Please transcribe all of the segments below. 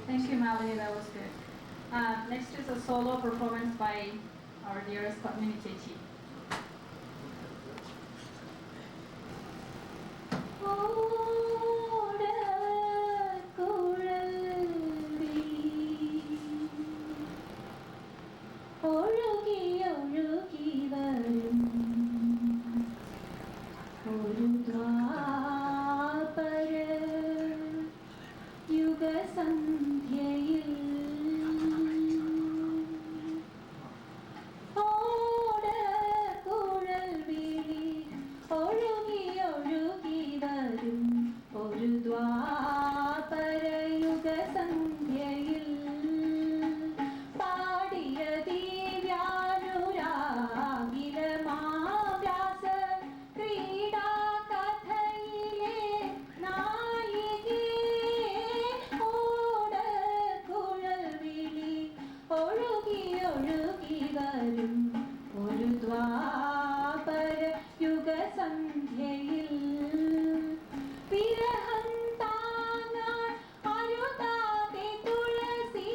Thank you, Malini. That was good. Next is a solo performance by our dearest Padmini Chechi. യുഗസന്ധ്യയിൽ ഓടക്കുഴൽ വിളി ഒഴുകി ഒഴുകി വരും ഒരു ദ്വാപര യുഗസന്ധ്യയിൽ പാടിയ ദിവ്യാനുരാഗിലമാവ്യാസ ക്രീഡാ കഥയിലെ നായികേ ഓടക്കുഴൽ വിളി ഒഴുകി ഒഴുകി വരും ഒരു ദ്വാപര യുഗസന്ധ്യയിൽ വിരഹം താങ്ങാൻ അരുതാതെ തുളസി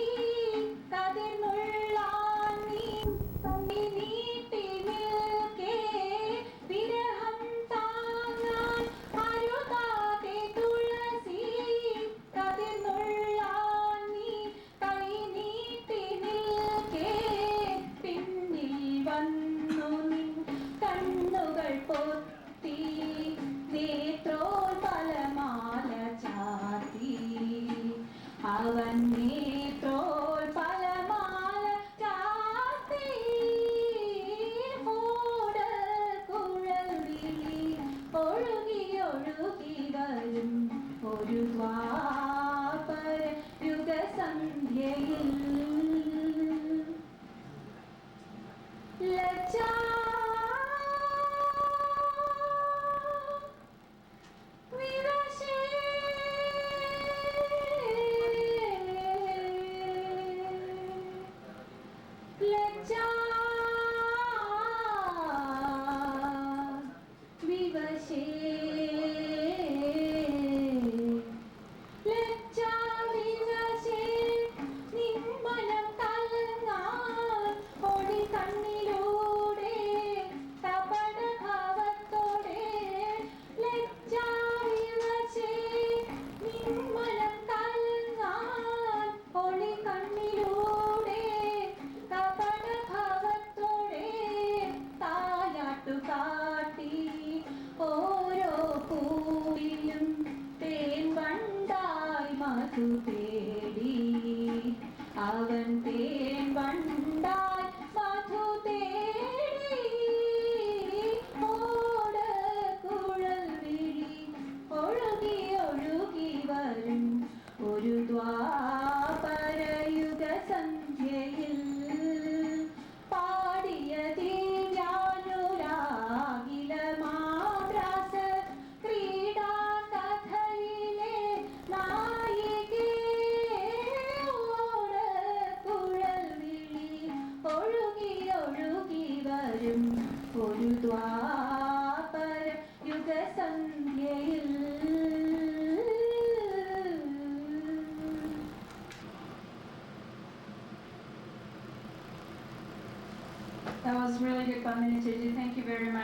കതിർന്നുള്ളാൻ നീ നീട്ടി നിൽക്കേ വിരഹം താങ്ങാൻ അരുതാതെ തുളസി കതിർന്നുള്ളാൻ നീ കൈ നീട്ടി നിൽക്കേ പിന്നിൽ വന്നു നിൻ കണ്ണുകൾ പൊത്തി നേത്രോൽപലമാല ചാർത്തി അവൻ നേത്രോൽപലമാല ചാർത്തി ഓടക്കുഴൽ വിളി ഒഴുകി ഒഴുകി വരും ഒരു ദ്വാപര യുഗസന്ധ്യയിൽ ലജ്ജാ വിവശേ ലജ്ജാ വിവശേ ലജ്ജാ വിവശേ നിന്മനം കലങ്ങാൻ ഒളി കണ്ണിലൂടെ കപട ഭാവത്തോടെ ലജ്ജാ വിവശേ നിന്മനം കലങ്ങാൻ ഒളി കണ്ണിലൂടെ കപട ഭാവത്തോടെ തായാട്ടു കാട്ടി ഓരോ പൂവിലും തേൻ വണ്ടായി മധു തേടി അവൻ തേൻ വണ്ടായി മധു തേടി ഓടക്കുഴൽ വിളി ഒഴുകി ഒഴുകി വരും ഒരു ദ്വാപര യുഗസന്ധ്യയിൽ പാടിയ ദിവ്യാനുരാഗിലമാവ്യാസ ക്രീഡാ കഥയിലെ നായികേ ഓടക്കുഴൽ വിളി ഒഴുകി ഒഴുകി വരും ഒരു Dvapara യുഗസന്ധ്യയിൽ. That was really good, Padmini Chechi. Thank you very much.